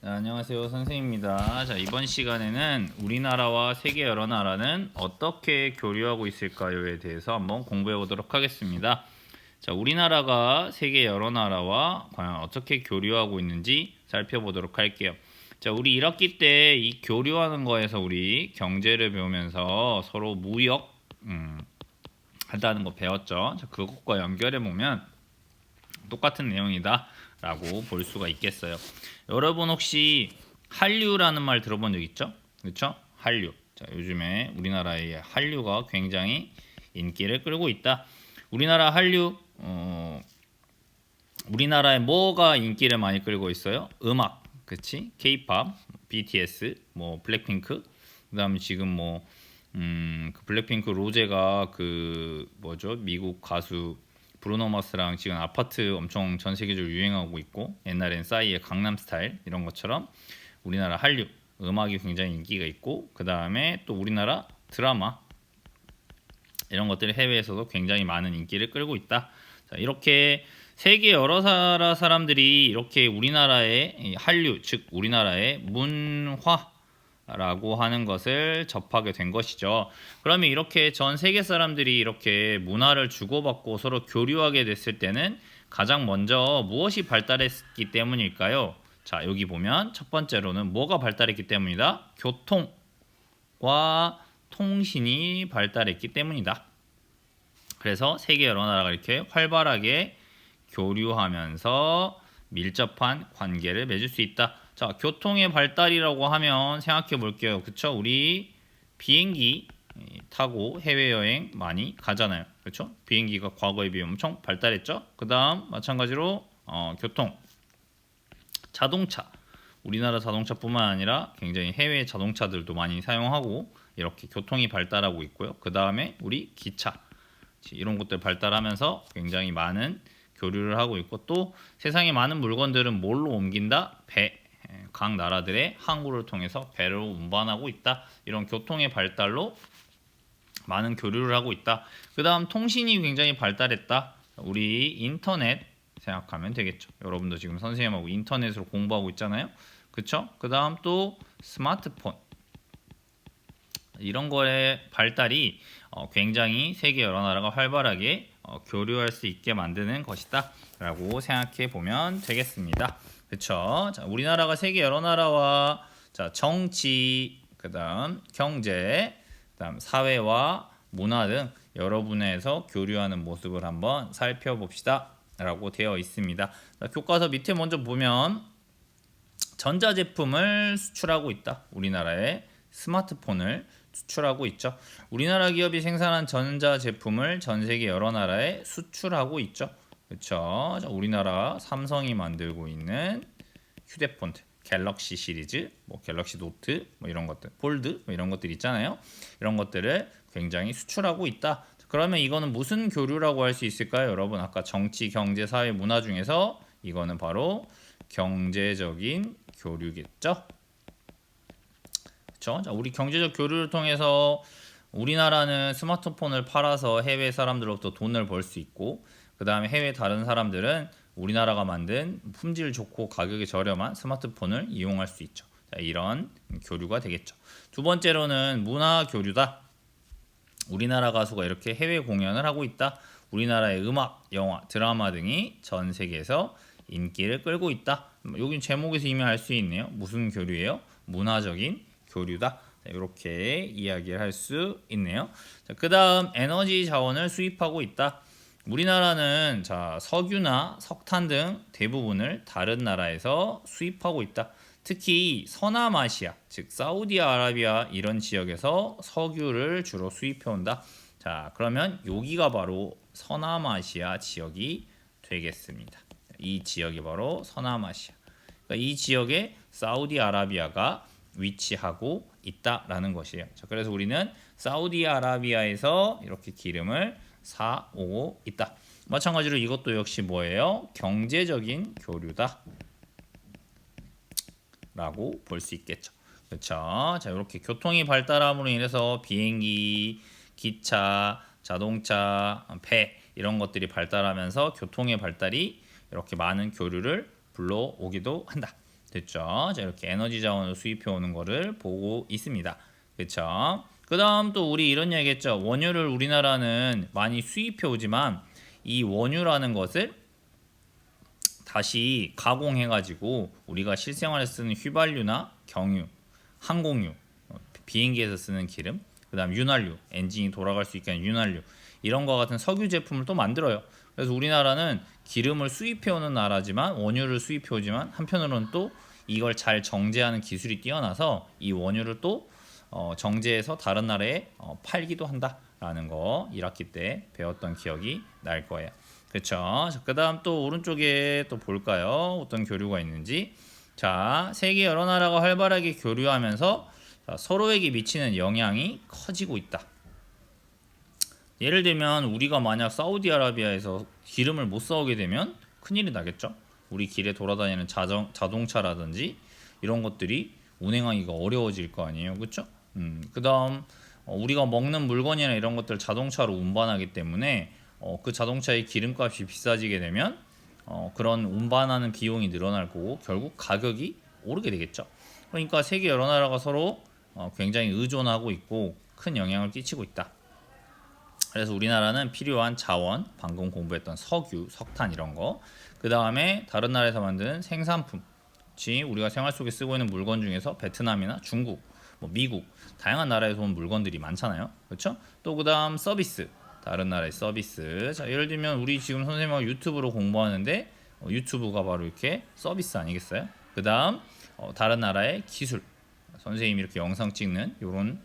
안녕하세요, 선생님입니다. 자, 이번 시간에는 우리나라와 세계 여러 나라는 어떻게 교류하고 있을까요에 대해서 한번 공부해 보도록 하겠습니다. 자, 우리나라가 세계 여러 나라와 과연 어떻게 교류하고 있는지 살펴보도록 할게요. 자, 우리 1학기 때 이 교류하는 거에서 우리 경제를 배우면서 서로 무역 한다는 거 배웠죠. 자, 그것과 연결해 보면 똑같은 내용이다 라고 볼 수가 있겠어요. 여러분 혹시 한류라는 말 들어본 적 있죠? 그렇죠? 한류. 자, 요즘에 우리나라의 한류가 굉장히 인기를 끌고 있다. 우리나라 한류 우리나라에 뭐가 인기를 많이 끌고 있어요? 음악. 그치? K-pop, BTS, 뭐 블랙핑크. 그다음에 지금 그 블랙핑크 로제가 그 뭐죠? 미국 가수 브루노 마스랑 지금 아파트 엄청 전 세계적으로 유행하고 있고, 옛날엔 싸이의 강남스타일 이런 것처럼 우리나라 한류 음악이 굉장히 인기가 있고, 그 다음에 또 우리나라 드라마 이런 것들이 해외에서도 굉장히 많은 인기를 끌고 있다. 자, 이렇게 세계 여러 나라 사람들이 이렇게 우리나라의 한류, 즉 우리나라의 문화 라고 하는 것을 접하게 된 것이죠. 그러면 이렇게 전 세계 사람들이 이렇게 문화를 주고받고 서로 교류하게 됐을 때는 가장 먼저 무엇이 발달했기 때문일까요? 자, 여기 보면 첫 번째로는 뭐가 발달했기 때문이다? 교통과 통신이 발달했기 때문이다. 그래서 세계 여러 나라가 이렇게 활발하게 교류하면서 밀접한 관계를 맺을 수 있다. 자, 교통의 발달이라고 하면 생각해 볼게요. 그쵸? 우리 비행기 타고 해외여행 많이 가잖아요. 그쵸? 비행기가 과거에 비해 엄청 발달했죠? 그 다음 마찬가지로 교통, 자동차. 우리나라 자동차뿐만 아니라 굉장히 해외 자동차들도 많이 사용하고 이렇게 교통이 발달하고 있고요. 그 다음에 우리 기차. 이런 것들 발달하면서 굉장히 많은 교류를 하고 있고, 또 세상에 많은 물건들은 뭘로 옮긴다? 배. 각 나라들의 항구를 통해서 배로 운반하고 있다. 이런 교통의 발달로 많은 교류를 하고 있다. 그 다음 통신이 굉장히 발달했다. 우리 인터넷 생각하면 되겠죠. 여러분도 지금 선생님하고 인터넷으로 공부하고 있잖아요. 그쵸? 그 다음 또 스마트폰. 이런 거의 발달이 굉장히 세계 여러 나라가 활발하게 교류할 수 있게 만드는 것이다 라고 생각해 보면 되겠습니다. 그쵸? 자, 우리나라가 세계 여러 나라와 자, 정치, 그 다음 경제, 그 다음 사회와 문화 등 여러 분야에서 교류하는 모습을 한번 살펴봅시다 라고 되어 있습니다. 자, 교과서 밑에 먼저 보면 전자제품을 수출하고 있다. 우리나라의 스마트폰을 수출하고 있죠. 우리나라 기업이 생산한 전자제품을 전 세계 여러 나라에 수출하고 있죠. 그렇죠. 우리나라 삼성이 만들고 있는 휴대폰들, 갤럭시 시리즈, 뭐 갤럭시 노트, 뭐 이런 것들, 폴드, 뭐 이런 것들 있잖아요. 이런 것들을 굉장히 수출하고 있다. 그러면 이거는 무슨 교류라고 할 수 있을까요, 여러분? 아까 정치, 경제, 사회, 문화 중에서 이거는 바로 경제적인 교류겠죠. 그렇죠? 자, 우리 경제적 교류를 통해서 우리나라는 스마트폰을 팔아서 해외 사람들로부터 돈을 벌 수 있고, 그 다음에 해외 다른 사람들은 우리나라가 만든 품질 좋고 가격이 저렴한 스마트폰을 이용할 수 있죠. 자, 이런 교류가 되겠죠. 두 번째로는 문화 교류다. 우리나라 가수가 이렇게 해외 공연을 하고 있다. 우리나라의 음악, 영화, 드라마 등이 전 세계에서 인기를 끌고 있다. 여긴 제목에서 이미 알 수 있네요. 무슨 교류예요? 문화적인 교류다. 이렇게 이야기를 할 수 있네요. 그 다음 에너지 자원을 수입하고 있다. 우리나라는 자, 석유나 석탄 등 대부분을 다른 나라에서 수입하고 있다. 특히 서남아시아, 즉 사우디아라비아 이런 지역에서 석유를 주로 수입해 온다. 자, 그러면 여기가 바로 서남아시아 지역이 되겠습니다. 이 지역이 바로 서남아시아. 그러니까 이 지역에 사우디아라비아가 위치하고 있다라는 것이에요. 자, 그래서 우리는 사우디아라비아에서 이렇게 기름을 사오고 있다. 마찬가지로 이것도 역시 뭐예요? 경제적인 교류다 라고 볼 수 있겠죠. 그렇죠? 자, 이렇게 교통이 발달함으로 인해서 비행기, 기차, 자동차, 배 이런 것들이 발달하면서 교통의 발달이 이렇게 많은 교류를 불러오기도 한다. 됐죠? 자, 이렇게 에너지 자원을 수입해 오는 거를 보고 있습니다. 그렇죠? 그다음 또 우리 이런 얘기 했죠. 원유를 우리나라는 많이 수입해 오지만 이 원유라는 것을 다시 가공해 가지고 우리가 실생활에 쓰는 휘발유나 경유, 항공유, 비행기에서 쓰는 기름, 그다음 윤활유, 엔진이 돌아갈 수 있게 하는 윤활유 이런 거 같은 석유 제품을 또 만들어요. 그래서 우리나라는 기름을 수입해 오는 나라지만 원유를 수입해 오지만 한편으로는 또 이걸 잘 정제하는 기술이 뛰어나서 이 원유를 또 정제해서 다른 나라에 팔기도 한다라는 거 1학기 때 배웠던 기억이 날 거예요. 그렇죠? 그다음 또 오른쪽에 또 볼까요? 어떤 교류가 있는지. 자, 세계 여러 나라가 활발하게 교류하면서 서로에게 미치는 영향이 커지고 있다. 예를 들면 우리가 만약 사우디아라비아에서 기름을 못 사오게 되면 큰일이 나겠죠. 우리 길에 돌아다니는 자동차라든지 이런 것들이 운행하기가 어려워질 거 아니에요. 그렇죠? 그다음 우리가 먹는 물건이나 이런 것들 자동차로 운반하기 때문에 그 자동차의 기름값이 비싸지게 되면 그런 운반하는 비용이 늘어날 거고 결국 가격이 오르게 되겠죠. 그러니까 세계 여러 나라가 서로 굉장히 의존하고 있고 큰 영향을 끼치고 있다. 그래서 우리나라는 필요한 자원, 방금 공부했던 석유, 석탄 이런 거, 그 다음에 다른 나라에서 만든 생산품, 즉 우리가 생활 속에 쓰고 있는 물건 중에서 베트남이나 중국, 미국 다양한 나라에서 온 물건들이 많잖아요. 그렇죠? 또 그다음 서비스, 다른 나라의 서비스. 자, 예를 들면 우리 지금 선생님하고 유튜브로 공부하는데 유튜브가 바로 이렇게 서비스 아니겠어요? 그다음 다른 나라의 기술, 선생님이 이렇게 영상 찍는 이런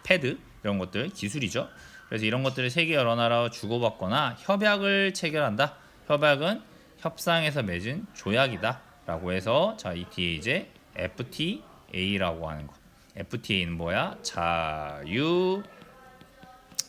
패드 이런 것들 기술이죠. 그래서 이런 것들을 세계 여러 나라와 주고받거나 협약을 체결한다. 협약은 협상에서 맺은 조약이다 라고 해서 자, 이 뒤에 이제 FTA라고 하는 거. FTA는 뭐야? 자유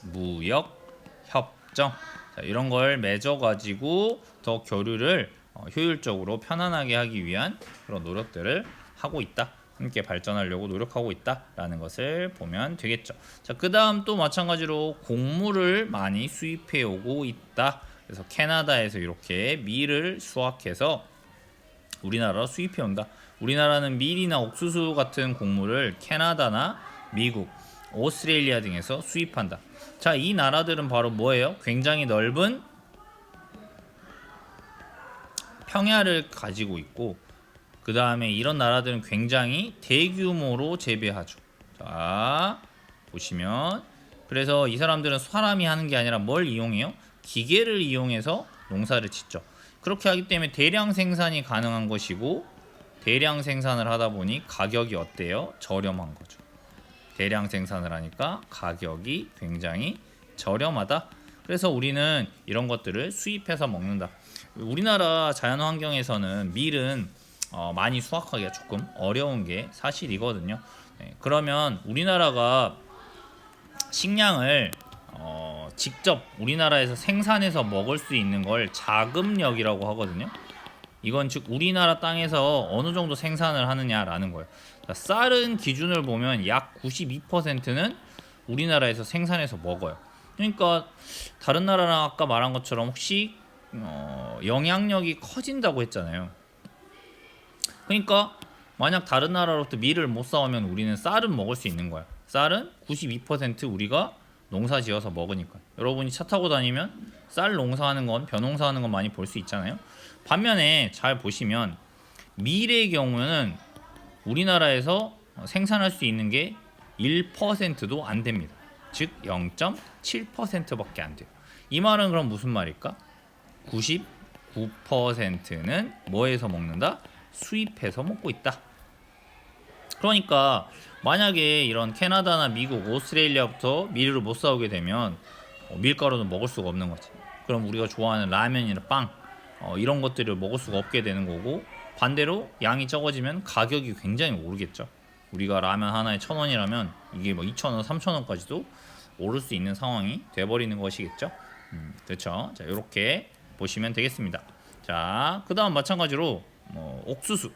무역 협정. 자, 이런 걸 맺어 가지고 더 교류를 효율적으로 편안하게 하기 위한 그런 노력들을 하고 있다. 함께 발전하려고 노력하고 있다라는 것을 보면 되겠죠. 자, 그다음 또 마찬가지로 곡물을 많이 수입해 오고 있다. 그래서 캐나다에서 이렇게 밀을 수확해서 우리나라로 수입해 온다. 우리나라는 밀이나 옥수수 같은 곡물을 캐나다나 미국, 오스트레일리아 등에서 수입한다. 자, 이 나라들은 바로 뭐예요? 굉장히 넓은 평야를 가지고 있고 그 다음에 이런 나라들은 굉장히 대규모로 재배하죠. 자, 보시면 그래서 이 사람들은 사람이 하는 게 아니라 뭘 이용해요? 기계를 이용해서 농사를 짓죠. 그렇게 하기 때문에 대량 생산이 가능한 것이고 대량 생산을 하다 보니 가격이 어때요? 저렴한 거죠. 대량 생산을 하니까 가격이 굉장히 저렴하다. 그래서 우리는 이런 것들을 수입해서 먹는다. 우리나라 자연환경에서는 밀은 많이 수확하기가 조금 어려운 게 사실이거든요. 네, 그러면 우리나라가 식량을 직접 우리나라에서 생산해서 먹을 수 있는 걸 자급력이라고 하거든요. 이건 즉 우리나라 땅에서 어느 정도 생산을 하느냐라는 거예요. 자, 쌀은 기준을 보면 약 92%는 우리나라에서 생산해서 먹어요. 그러니까 다른 나라랑 아까 말한 것처럼 혹시 영향력이 커진다고 했잖아요. 그러니까 만약 다른 나라로부터 밀을 못 사오면 우리는 쌀은 먹을 수 있는 거야. 쌀은 92% 우리가 농사 지어서 먹으니까. 여러분이 차 타고 다니면 쌀 농사하는 건 벼농사하는 건 많이 볼 수 있잖아요. 반면에 잘 보시면 밀의 경우는 우리나라에서 생산할 수 있는 게 1%도 안 됩니다. 즉 0.7%밖에 안 돼요. 이 말은 그럼 무슨 말일까? 99%는 뭐에서 먹는다? 수입해서 먹고 있다. 그러니까 만약에 이런 캐나다나 미국, 오스트레일리아부터 밀을 못 사오게 되면 밀가루는 먹을 수가 없는 거지. 그럼 우리가 좋아하는 라면이나 빵 이런 것들을 먹을 수가 없게 되는 거고 반대로 양이 적어지면 가격이 굉장히 오르겠죠. 우리가 라면 하나에 1,000원이라면 이게 2,000원, 3,000원까지도 오를 수 있는 상황이 돼버리는 것이겠죠. 그렇죠. 자, 이렇게 보시면 되겠습니다. 자, 그 다음 마찬가지로 옥수수.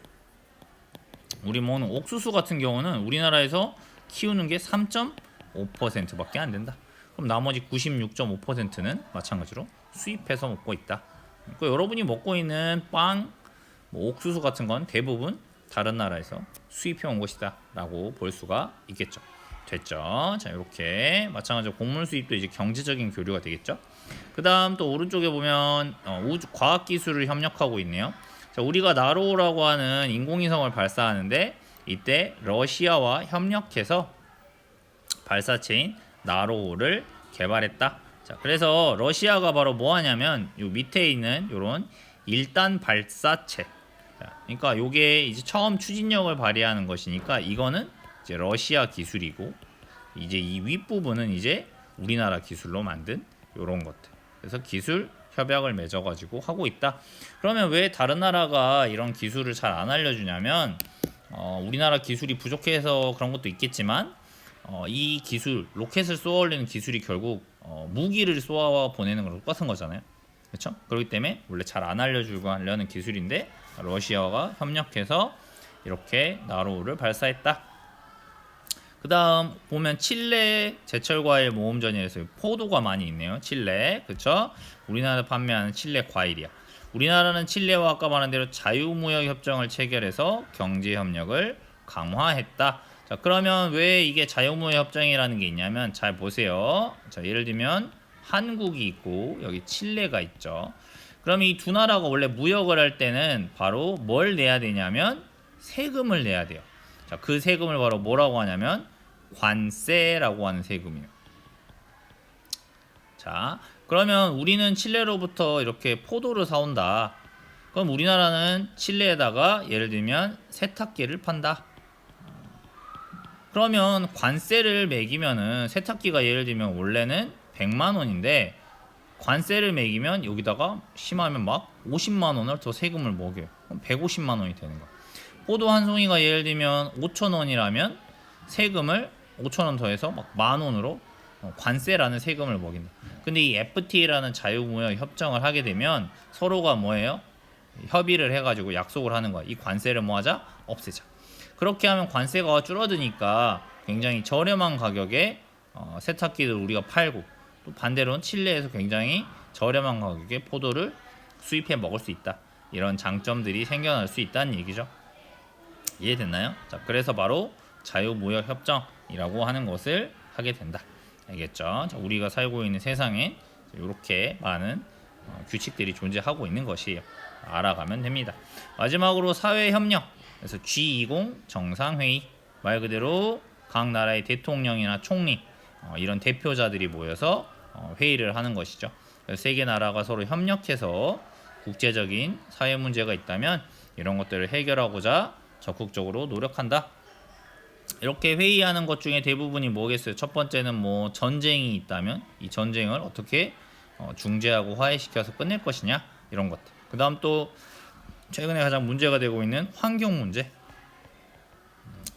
우리 먹는 옥수수 같은 경우는 우리나라에서 키우는 게 3.5%밖에 안 된다. 그럼 나머지 96.5%는 마찬가지로 수입해서 먹고 있다. 그러니까 여러분이 먹고 있는 빵, 옥수수 같은 건 대부분 다른 나라에서 수입해 온 것이다 라고 볼 수가 있겠죠. 됐죠. 자, 이렇게 마찬가지로 곡물 수입도 이제 경제적인 교류가 되겠죠. 그 다음 또 오른쪽에 보면 우주 과학 기술을 협력하고 있네요. 자, 우리가 나로라고 하는 인공위성을 발사하는데 이때 러시아와 협력해서 발사체인 나로를 개발했다. 자, 그래서 러시아가 바로 뭐 하냐면 요 밑에 있는 요런 1단 발사체. 자, 그러니까 요게 이제 처음 추진력을 발휘하는 것이니까 이거는 이제 러시아 기술이고 이제 이 윗부분은 이제 우리나라 기술로 만든 요런 것들. 그래서 기술 협약을 맺어 가지고 하고 있다. 그러면 왜 다른 나라가 이런 기술을 잘 안 알려주냐면 우리나라 기술이 부족해서 그런 것도 있겠지만 이 기술 로켓을 쏘아 올리는 기술이 결국 무기를 쏘아 보내는 거랑 똑같은 거잖아요. 그렇죠? 그렇기 때문에 원래 잘 안 알려주고 하려는 기술인데 러시아가 협력해서 이렇게 나로우를 발사했다. 그 다음 보면 칠레 제철과일 모험전에서 포도가 많이 있네요. 칠레, 그쵸? 우리나라 판매하는 칠레 과일이야. 우리나라는 칠레와 아까 말한 대로 자유무역협정을 체결해서 경제협력을 강화했다. 자, 그러면 왜 이게 자유무역협정이라는 게 있냐면 잘 보세요. 자, 예를 들면 한국이 있고 여기 칠레가 있죠. 그럼 이 두 나라가 원래 무역을 할 때는 바로 뭘 내야 되냐면 세금을 내야 돼요. 자, 그 세금을 바로 뭐라고 하냐면 관세라고 하는 세금이에요. 자, 그러면 우리는 칠레로부터 이렇게 포도를 사온다. 그럼 우리나라는 칠레에다가 예를 들면 세탁기를 판다. 그러면 관세를 매기면은 세탁기가 예를 들면 원래는 100만 원인데 관세를 매기면 여기다가 심하면 막 50만 원을 더 세금을 먹여요. 그럼 150만 원이 되는 거야. 포도 한 송이가 예를 들면 5천 원이라면 세금을 5천 원 더해서 막 만 원으로 관세라는 세금을 먹인다. 근데 이 FTA라는 자유무역 협정을 하게 되면 서로가 뭐예요? 협의를 해가지고 약속을 하는 거야. 이 관세를 뭐하자? 없애자. 그렇게 하면 관세가 줄어드니까 굉장히 저렴한 가격에 세탁기를 우리가 팔고 또 반대로는 칠레에서 굉장히 저렴한 가격에 포도를 수입해 먹을 수 있다. 이런 장점들이 생겨날 수 있다는 얘기죠. 이해됐나요? 자, 그래서 바로 자유무역협정이라고 하는 것을 하게 된다. 알겠죠? 자, 우리가 살고 있는 세상에 이렇게 많은 규칙들이 존재하고 있는 것이에요. 알아가면 됩니다. 마지막으로 사회협력. 그래서 G20 정상회의. 말 그대로 각 나라의 대통령이나 총리 이런 대표자들이 모여서 회의를 하는 것이죠. 그래서 세계 나라가 서로 협력해서 국제적인 사회 문제가 있다면 이런 것들을 해결하고자 적극적으로 노력한다. 이렇게 회의하는 것 중에 대부분이 뭐겠어요? 첫 번째는 뭐 전쟁이 있다면 이 전쟁을 어떻게 중재하고 화해시켜서 끝낼 것이냐 이런 것들. 그 다음 또 최근에 가장 문제가 되고 있는 환경 문제.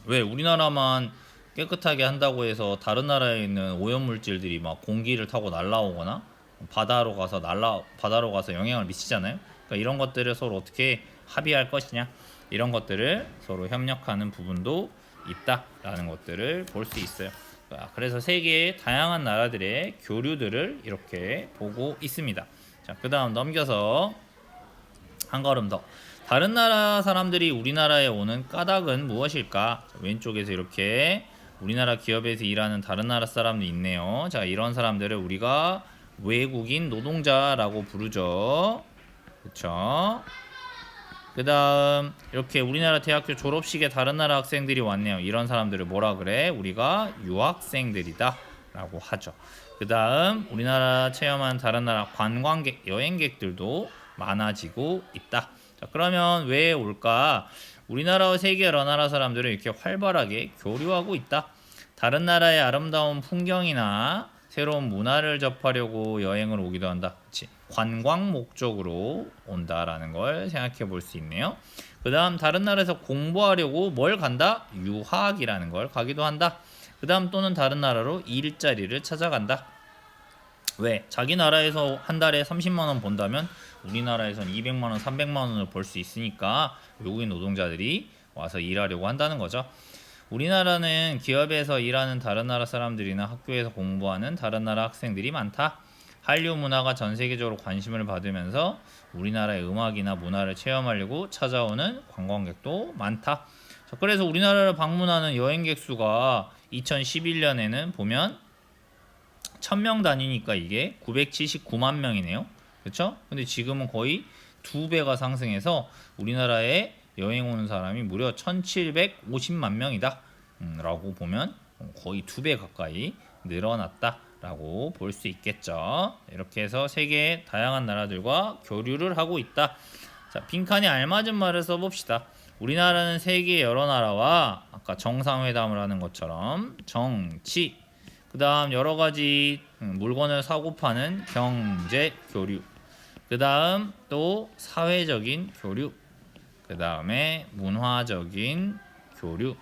왜 우리나라만 깨끗하게 한다고 해서 다른 나라에 있는 오염물질들이 막 공기를 타고 날아오거나 바다로 가서 영향을 미치잖아요. 그러니까 이런 것들을 서로 어떻게 합의할 것이냐 이런 것들을 서로 협력하는 부분도 있다라는 것들을 볼 수 있어요. 그래서 세계의 다양한 나라들의 교류들을 이렇게 보고 있습니다. 자, 그 다음 넘겨서 한 걸음 더. 다른 나라 사람들이 우리나라에 오는 까닭은 무엇일까? 자, 왼쪽에서 이렇게 우리나라 기업에서 일하는 다른 나라 사람들이 있네요. 자, 이런 사람들을 우리가 외국인 노동자라고 부르죠. 그렇죠? 그 다음 이렇게 우리나라 대학교 졸업식에 다른 나라 학생들이 왔네요. 이런 사람들을 뭐라 그래? 우리가 유학생들이다 라고 하죠. 그 다음 우리나라 체험한 다른 나라 관광객, 여행객들도 많아지고 있다. 자, 그러면 왜 올까? 우리나라와 세계 여러 나라 사람들은 이렇게 활발하게 교류하고 있다. 다른 나라의 아름다운 풍경이나 새로운 문화를 접하려고 여행을 오기도 한다. 그치? 관광 목적으로 온다라는 걸 생각해 볼 수 있네요. 그 다음 다른 나라에서 공부하려고 뭘 간다? 유학이라는 걸 가기도 한다. 그 다음 또는 다른 나라로 일자리를 찾아간다. 왜? 자기 나라에서 한 달에 30만 원 번다면 우리나라에선 200만 원, 300만 원을 벌 수 있으니까 외국인 노동자들이 와서 일하려고 한다는 거죠. 우리나라는 기업에서 일하는 다른 나라 사람들이나 학교에서 공부하는 다른 나라 학생들이 많다. 한류 문화가 전 세계적으로 관심을 받으면서 우리나라의 음악이나 문화를 체험하려고 찾아오는 관광객도 많다. 자, 그래서 우리나라를 방문하는 여행객 수가 2011년에는 보면 1000명 단위니까 이게 979만 명이네요. 그렇죠? 근데 지금은 거의 2배가 상승해서 우리나라에 여행 오는 사람이 무려 1750만 명이다. 라고 보면 거의 2배 가까이 늘어났다라고 볼 수 있겠죠. 이렇게 해서 세계의 다양한 나라들과 교류를 하고 있다. 자, 빈칸에 알맞은 말을 써봅시다. 우리나라는 세계 여러 나라와 아까 정상회담을 하는 것처럼 정치, 그 다음 여러 가지 물건을 사고 파는 경제 교류, 그 다음 또 사회적인 교류, 그 다음에 문화적인 교류,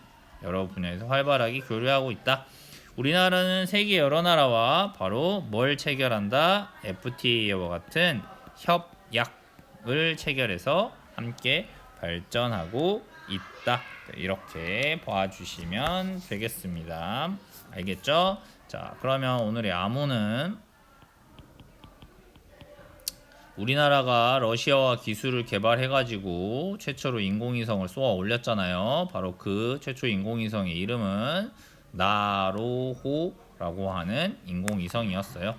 여러 분야에서 활발하게 교류하고 있다. 우리나라는 세계 여러 나라와 바로 뭘 체결한다? FTA와 같은 협약을 체결해서 함께 발전하고 있다. 이렇게 봐주시면 되겠습니다. 알겠죠? 자, 그러면 오늘의 암호는 우리나라가 러시아와 기술을 개발해가지고 최초로 인공위성을 쏘아 올렸잖아요. 바로 그 최초 인공위성의 이름은 나로호라고 하는 인공위성이었어요.